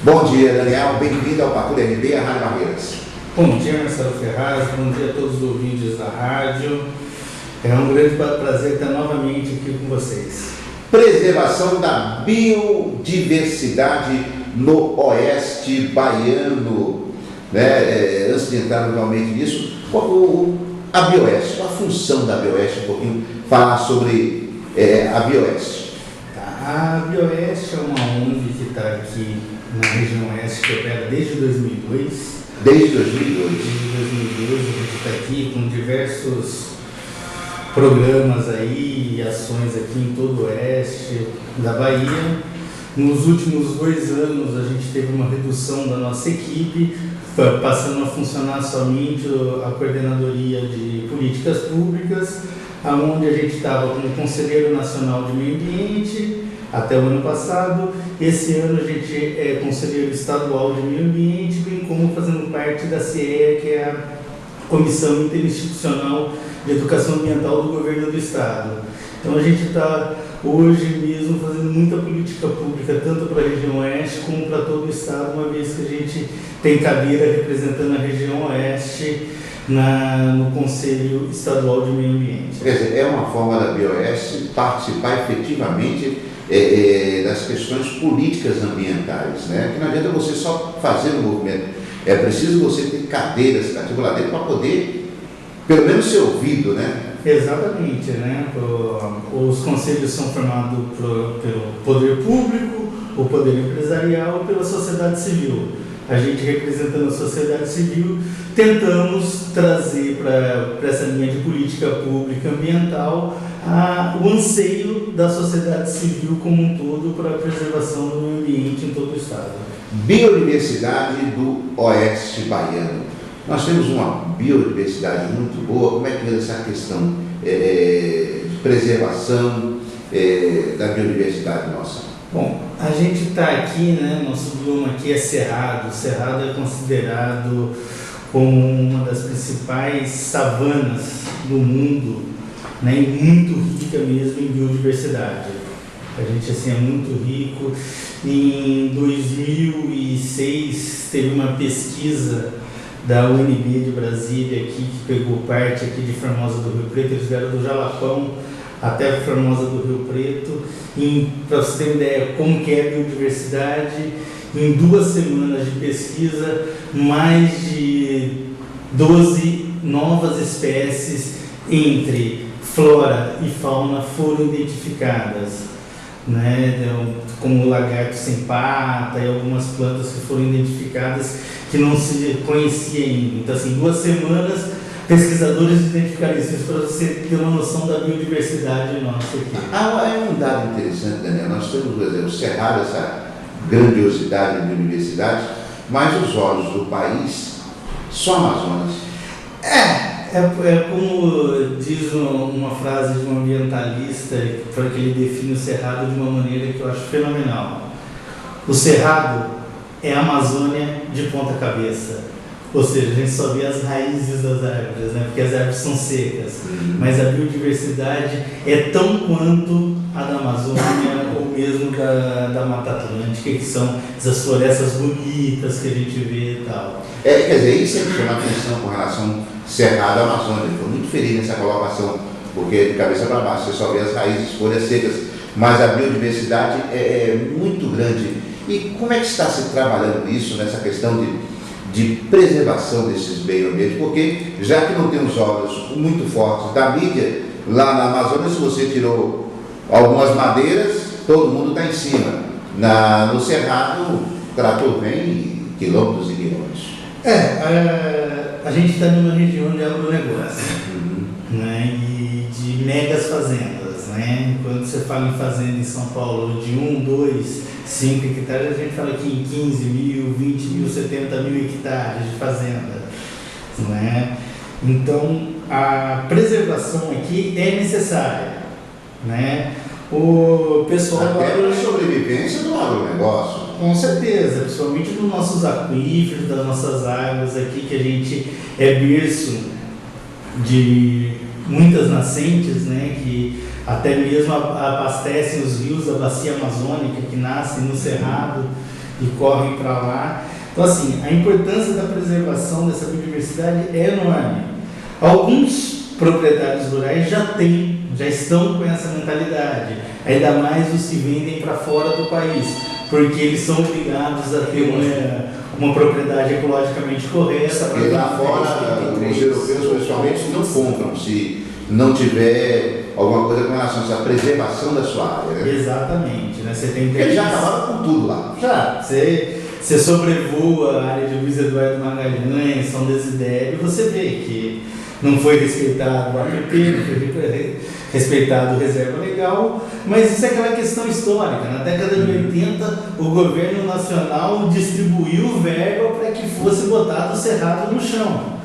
Bom dia, Daniel. Bem-vindo ao Patrulha RB, a Rádio Barreiras. Bom dia, Marcelo Ferraz. Bom dia a todos os ouvintes da rádio. É um grande prazer estar novamente aqui com vocês. Preservação da biodiversidade no Oeste Baiano. Antes de entrar novamente nisso, a Bioeste, a função da Bioeste, um pouquinho, falar sobre a Bioeste. A Bioeste é uma ONG que está aqui na região Oeste, que opera desde 2002. Desde 2002? Desde 2002 a gente está aqui com diversos programas aí, ações aqui em todo o Oeste da Bahia. Nos últimos 2 anos a gente teve uma redução da nossa equipe, passando a funcionar somente a Coordenadoria de Políticas Públicas, onde a gente estava como Conselheiro Nacional de Meio Ambiente até o ano passado. Esse ano a gente é Conselheiro Estadual de Meio Ambiente, bem como fazendo parte da CIEA, que é a Comissão Interinstitucional de Educação Ambiental do Governo do Estado. Então a gente está hoje mesmo fazendo muita política pública, tanto para a região Oeste como para todo o Estado, uma vez que a gente tem cadeira representando a região Oeste no Conselho Estadual de Meio Ambiente. Quer dizer, é uma forma da Bioeste participar efetivamente das questões políticas ambientais, né? Que não adianta você só fazer o movimento, é preciso você ter cadeiras lá dentro para poder, pelo menos, ser ouvido, né? Exatamente, né? Os conselhos são formados pelo poder público, o poder empresarial e pela sociedade civil. A gente, representando a sociedade civil, tentamos trazer para essa linha de política pública ambiental o anseio da sociedade civil como um todo para a preservação do meio ambiente em todo o estado. Biodiversidade do Oeste Baiano. Nós temos uma biodiversidade muito boa. Como é que é essa questão de preservação da biodiversidade nossa? Bom, a gente está aqui, né? Nosso bioma aqui é Cerrado. O Cerrado é considerado como uma das principais savanas do mundo, né? E muito rica mesmo em biodiversidade. A gente assim é muito rico. Em 2006 teve uma pesquisa da UNB de Brasília aqui, que pegou parte aqui de Formosa do Rio Preto. Eles vieram do Jalapão até a Formosa do Rio Preto. Para você ter uma ideia como que é a biodiversidade, em 2 semanas de pesquisa, mais de 12 novas espécies entre flora e fauna foram identificadas, né? Como o lagarto sem pata e algumas plantas que foram identificadas que não se conhecia ainda. Então, assim, 2 semanas, pesquisadores identificaram isso, para você ter uma noção da biodiversidade nossa aqui. É um dado interessante, Daniel. Nós temos, por exemplo, Cerrado, essa grandiosidade de biodiversidade, mas os olhos do país só Amazonas. É como diz uma frase de um ambientalista, que ele define o Cerrado de uma maneira que eu acho fenomenal. O Cerrado é a Amazônia de ponta cabeça. Ou seja, a gente só vê as raízes das árvores, né? Porque as árvores são secas. Mas a biodiversidade é tão quanto a da Amazônia ou mesmo da Mata Atlântica, que são essas florestas bonitas que a gente vê e tal. Quer dizer, isso é que chama a atenção com relação Cerrado à Amazônia. Estou muito feliz nessa colocação, porque de cabeça para baixo você só vê as raízes, folhas secas, mas a biodiversidade é muito grande. E como é que está se trabalhando isso, nessa questão de preservação desses meio ambientes? Porque já que não tem os olhos muito fortes da mídia, lá na Amazônia, se você tirou algumas madeiras, todo mundo está em cima. No Cerrado, o trator vem quilômetros e quilômetros. A gente está numa região de agronegócio, né? E de megas fazendas, né? Quando você fala em fazenda em São Paulo de 1, 2, 5 hectares, a gente fala aqui em 15 mil, 20 mil, 70 mil hectares de fazenda, né? Então, a preservação aqui é necessária, né? O pessoal até para a sobrevivência do agronegócio. Com certeza, principalmente nos nossos aquíferos, das nossas águas aqui, que a gente é berço de muitas nascentes, né? Que até mesmo abastecem os rios da bacia amazônica, que nascem no Cerrado. e correm para lá. Então, assim, a importância da preservação dessa biodiversidade é enorme. Alguns proprietários rurais já estão com essa mentalidade, ainda mais os que vendem para fora do país, porque eles são obrigados a ter uma propriedade ecologicamente correta. E lá fora, os europeus, principalmente, não compram se não tiver alguma coisa com relação a essa preservação da sua área, né? Exatamente, né? Você tem Eles já acabaram com tudo lá. Já, você sobrevoa a área de Luiz Eduardo Magalhães, São Desidério, você vê que não foi respeitado o APP, não foi respeitado o reserva legal, mas isso é aquela questão histórica. Na década de 80, o governo nacional distribuiu verba para que fosse botado o cerrado no chão.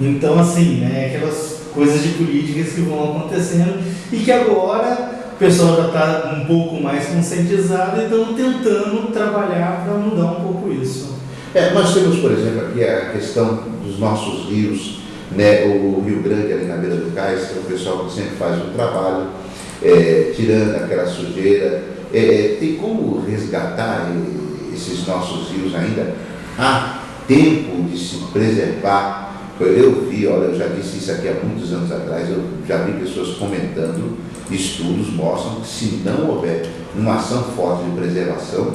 Então, assim, né, aquelas coisas de políticas que vão acontecendo e que agora o pessoal já está um pouco mais conscientizado e estão tentando trabalhar para mudar um pouco isso. Nós temos, por exemplo, aqui a questão dos nossos rios, né, o Rio Grande ali na beira do cais, que é o pessoal que sempre faz um trabalho, tirando aquela sujeira. Tem como resgatar esses nossos rios ainda? Há tempo de se preservar. Eu já disse isso aqui há muitos anos atrás, eu já vi pessoas comentando, estudos mostram que se não houver uma ação forte de preservação,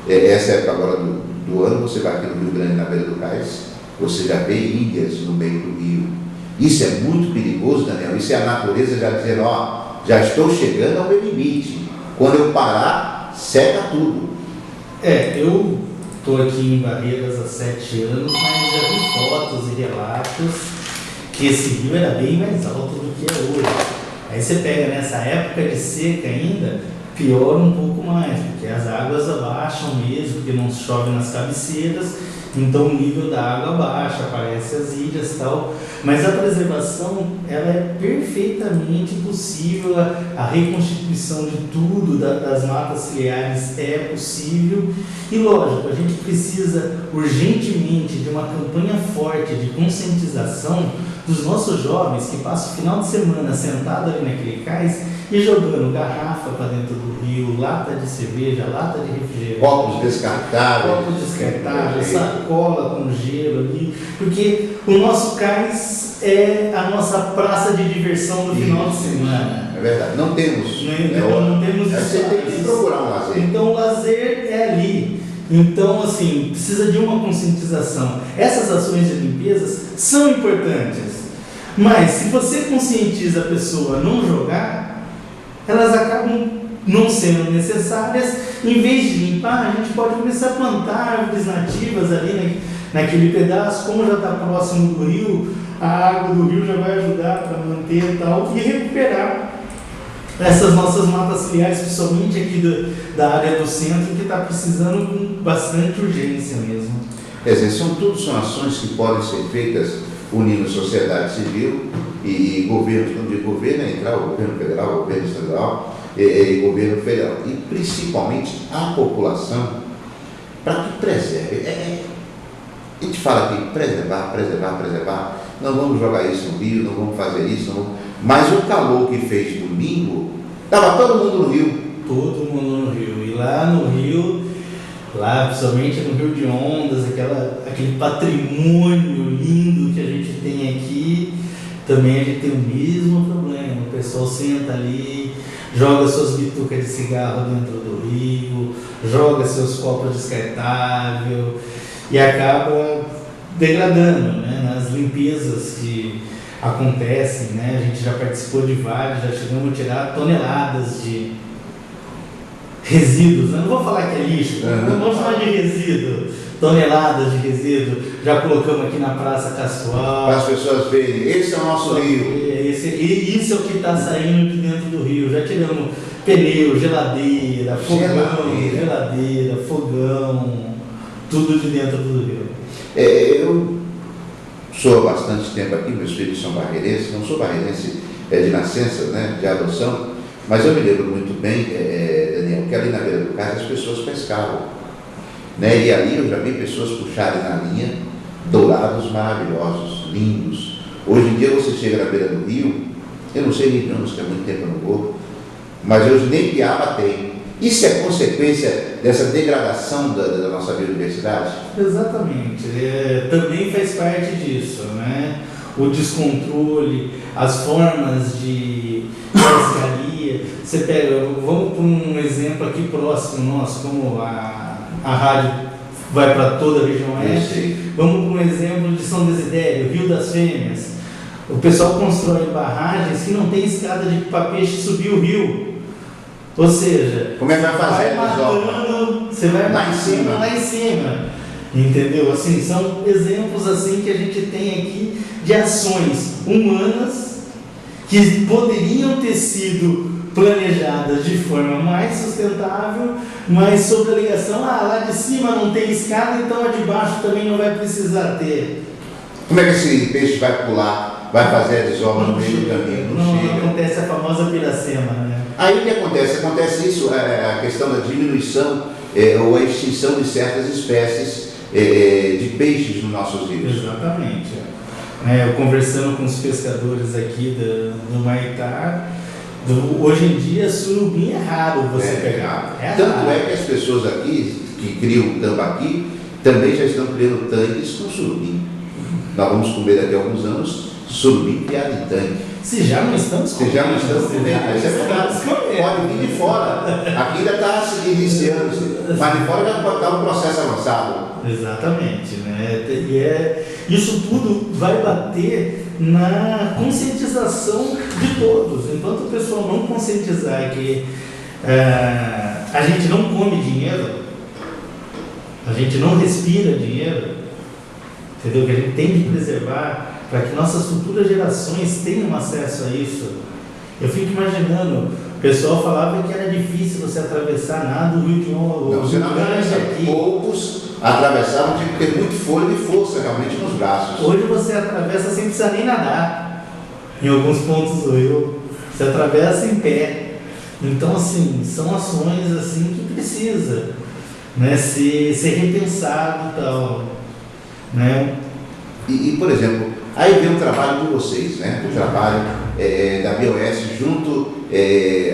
essa época agora do ano, você vai aqui no Rio Grande, na beira do cais, você já vê ilhas no meio do rio. Isso é muito perigoso, Daniel. Isso é a natureza já dizendo, já estou chegando ao meu limite. Quando eu parar, seca tudo. Eu estou aqui em Barreiras há 7 anos, mas já vi fotos e relatos que esse rio era bem mais alto do que é hoje. Aí você pega nessa época de seca ainda, piora um pouco mais, porque as águas abaixam mesmo, porque não chove nas cabeceiras, então o nível da água baixa, aparece as ilhas e tal, mas a preservação ela é perfeitamente possível, a reconstituição de tudo das matas ciliares é possível e lógico, a gente precisa urgentemente de uma campanha forte de conscientização dos nossos jovens que passam o final de semana sentado ali naquele cais e jogando garrafa para dentro do rio, lata de cerveja, lata de refrigerante, copos descartáveis, sacola com gelo ali, porque o nosso cais é a nossa praça de diversão do final de semana. É verdade, não temos. Não temos você tem que procurar um lazer. Então o lazer é ali. Então, assim, precisa de uma conscientização. Essas ações de limpezas são importantes, mas se você conscientiza a pessoa a não jogar, elas acabam não sendo necessárias. Em vez de limpar, a gente pode começar a plantar árvores nativas ali naquele pedaço, como já está próximo do rio, a água do rio já vai ajudar para manter e tal, e recuperar essas nossas matas ciliares, principalmente aqui da área do centro, que está precisando com bastante urgência mesmo. Quer dizer, são ações que podem ser feitas unindo sociedade civil e governos, quando digo governo, é entrar o governo federal, o governo estadual e governo federal, e principalmente a população, para que preserve. A gente fala aqui, preservar, não vamos jogar isso no rio, não vamos fazer isso, mas o calor que fez domingo, estava todo mundo no rio. Todo mundo no rio, e lá no rio, principalmente no Rio de Ondas, aquele patrimônio lindo que a gente tem aqui, também a gente tem o mesmo problema. O pessoal senta ali, joga suas bitucas de cigarro dentro do rio, joga seus copos descartáveis e acaba degradando, né, nas limpezas que acontecem, né? A gente já participou de vários, já chegamos a tirar toneladas de resíduos, eu não vou falar que é lixo, não vamos falar de resíduo, toneladas de resíduo, já colocamos aqui na Praça Castual. Para as pessoas verem, esse é o nosso rio. Isso é o que está saindo de dentro do rio, já tiramos pneu, geladeira, fogão, tudo de dentro do rio. Eu sou há bastante tempo aqui, meus filhos são barreirenses, não sou barreirense de nascença, né, de adoção, mas eu me lembro muito bem, Daniel, que ali na beira do cais as pessoas pescavam, né, e ali eu já vi pessoas puxarem na linha dourados maravilhosos, lindos. Hoje em dia você chega na beira do rio, eu não sei nem anos, que há muito tempo eu não vou, mas hoje nem piaba tem. Isso é consequência dessa degradação da nossa biodiversidade? Exatamente. Também faz parte disso, né? O descontrole, as formas de pescaria. Você pega, vamos para um exemplo aqui próximo nosso, como a rádio vai para toda a região oeste. Vamos para um exemplo de São Desidério, Rio das Fêmeas. O pessoal constrói barragens que não tem escada para peixe subir o rio. Ou seja, como é que vai fazer? Você vai matando lá em cima. Entendeu? Assim, são exemplos assim que a gente tem aqui de ações humanas que poderiam ter sido planejadas de forma mais sustentável, mas sob a ligação, lá de cima não tem escada, então a de baixo também não vai precisar ter. Como é que esse peixe vai pular, vai fazer a desova no meio do caminho? Não chega. Acontece a famosa piracema, né? Aí o que acontece? Acontece isso, a questão da diminuição ou a extinção de certas espécies de peixes nos nossos rios. Exatamente. Eu conversando com os pescadores aqui do Maitá, hoje em dia surubim é raro você pegar. Tanto é que as pessoas aqui que criam tambaqui também já estão criando tanques com surubim. Nós vamos comer daqui a alguns anos surubim criado em tanque. Se já não estamos comendo. Isso é verdade. Pode vir de fora. Aqui ainda está se iniciando, mas de fora já pode estar um processo avançado. Exatamente, né? Isso tudo vai bater na conscientização de todos. Enquanto o pessoal não conscientizar que a gente não come dinheiro, a gente não respira dinheiro, entendeu? Que a gente tem que preservar para que nossas futuras gerações tenham acesso a isso. Eu fico imaginando, o pessoal falava que era difícil você atravessar nada do Rio de Janeiro. Não, você não atravessa aqui. Poucos atravessavam, tinha que ter muito fôlego e força realmente nos braços. Hoje você atravessa sem precisar nem nadar. Em alguns pontos do rio, você atravessa em pé. Então, assim, são ações assim que precisa, né, ser repensado e tal, né? E, por exemplo, aí vem o trabalho de vocês, né? O trabalho da BOS junto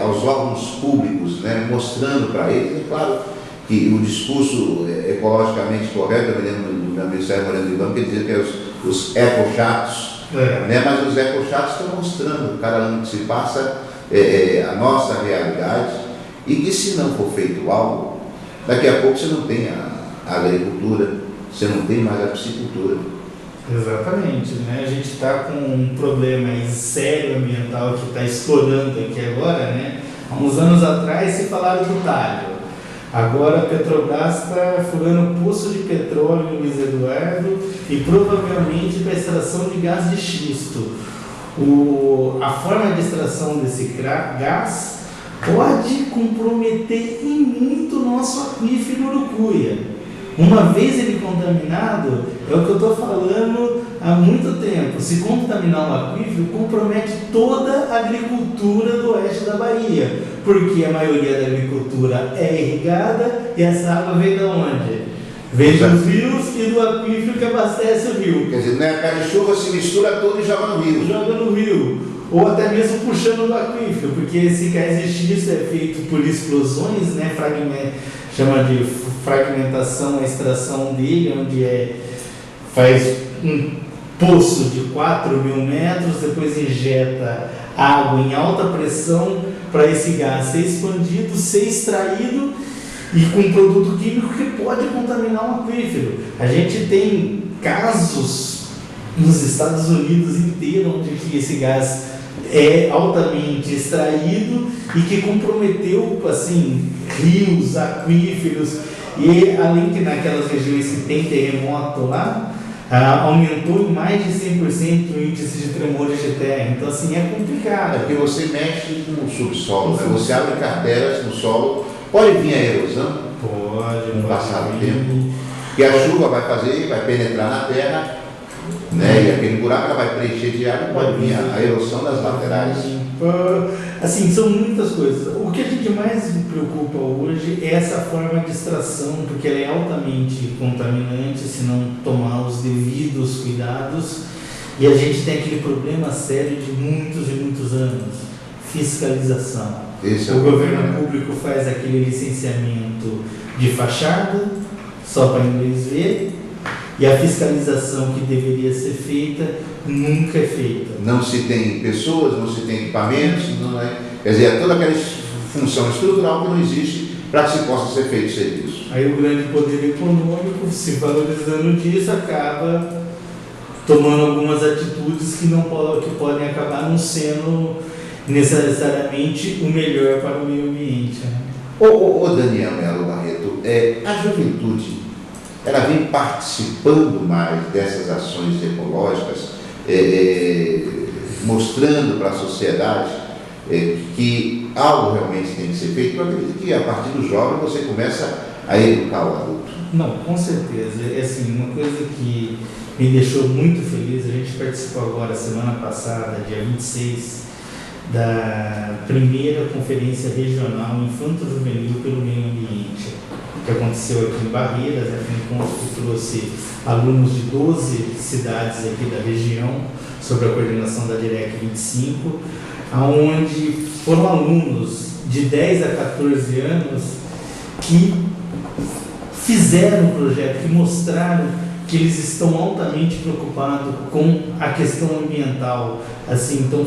aos órgãos públicos, né? Mostrando para eles, é claro que o discurso ecologicamente correto, eu me lembro do meu Ministério Moreno de Banco, que dizia que é os ecochatos, né? Mas os ecochatos estão mostrando, cada ano que se passa, a nossa realidade, e que se não for feito algo, daqui a pouco você não tem a agricultura, você não tem mais a piscicultura. Exatamente, né? A gente está com um problema sério ambiental que está explorando aqui agora, né? Há uns anos atrás se falaram do talho. Agora a Petrobras está furando poço de petróleo em Luiz Eduardo e provavelmente para extração de gás de xisto. A forma de extração desse gás pode comprometer em muito o nosso aquífero Urucuia. Uma vez ele contaminado, é o que eu estou falando há muito tempo, se contaminar o aquífero, compromete toda a agricultura do oeste da Bahia, porque a maioria da agricultura é irrigada e essa água vem de onde? Vem dos rios e do aquífero que abastece o rio. Quer dizer, na época de chuva se mistura tudo e joga no rio. Joga no rio, ou até mesmo puxando do aquífero, porque esse gás de xisto é feito por explosões, né, chama de fragmentação, a extração dele, onde faz um poço de 4.000 metros, depois injeta água em alta pressão para esse gás ser expandido, ser extraído e com um produto químico que pode contaminar o aquífero. A gente tem casos nos Estados Unidos inteiro onde esse gás é altamente extraído e que comprometeu assim, rios, aquíferos, e além que naquelas regiões que tem terremoto lá, aumentou em mais de 100% o índice de tremores de terra. Então assim, é complicado. É porque você mexe com o subsolo, né? Você abre carteiras no solo, pode vir a erosão, pode passar o tempo, que a chuva vai penetrar na terra, né? E aquele buraco ela vai preencher de água, pode vir a erosão das laterais. Assim, são muitas coisas. O que a gente mais me preocupa hoje é essa forma de extração, porque ela é altamente contaminante se não tomar os devidos cuidados, e a gente tem aquele problema sério de muitos e muitos anos. fiscalização. Esse é O o governo problema. público faz aquele licenciamento de fachada, só para inglês ver, e a fiscalização que deveria ser feita nunca é feita. Não se tem pessoas, não se tem equipamentos, não é? Quer dizer, é toda aquela função estrutural que não existe para que se possa ser feito serviço. Aí o grande poder econômico, se valorizando disso, acaba tomando algumas atitudes que podem acabar não sendo necessariamente o melhor para o meio ambiente. Né? Ô Daniel Melo Barreto, a juventude, ela vem participando mais dessas ações ecológicas, mostrando para a sociedade que algo realmente tem que ser feito. Eu acredito que a partir do jovem você começa a educar o adulto. Não, com certeza. É assim, uma coisa que me deixou muito feliz, a gente participou agora, semana passada, dia 26, da primeira conferência regional infanto-juvenil pelo meio ambiente, que aconteceu aqui em Barreiras, um encontro que trouxe alunos de 12 cidades aqui da região, sob a coordenação da DIREC 25, onde foram alunos de 10 a 14 anos que fizeram um projeto, que mostraram que eles estão altamente preocupados com a questão ambiental. Assim, então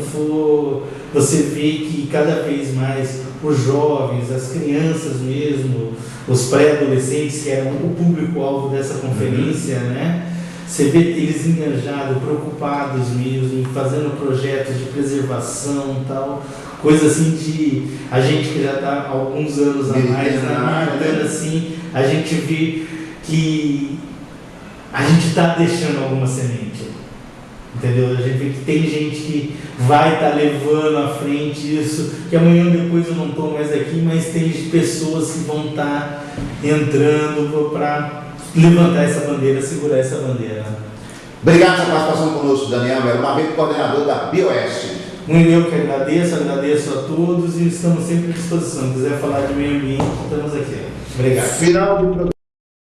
você vê que cada vez mais os jovens, as crianças mesmo, os pré-adolescentes, que eram o público-alvo dessa conferência, né? Você vê eles engajados, preocupados mesmo, fazendo projetos de preservação e tal, coisa assim de a gente que já está há alguns anos a mais na militando, assim, a gente vê que a gente está deixando alguma semente, entendeu? A gente vê que tem gente que vai estar levando à frente isso, que amanhã depois eu não estou mais aqui, mas tem pessoas que vão estar entrando para levantar essa bandeira, segurar essa bandeira. Obrigado pela participação conosco, Daniel Melo Barreto, coordenador da BioS. Eu que agradeço a todos e estamos sempre à disposição. Se quiser falar de meio ambiente, estamos aqui. Obrigado. Final do programa.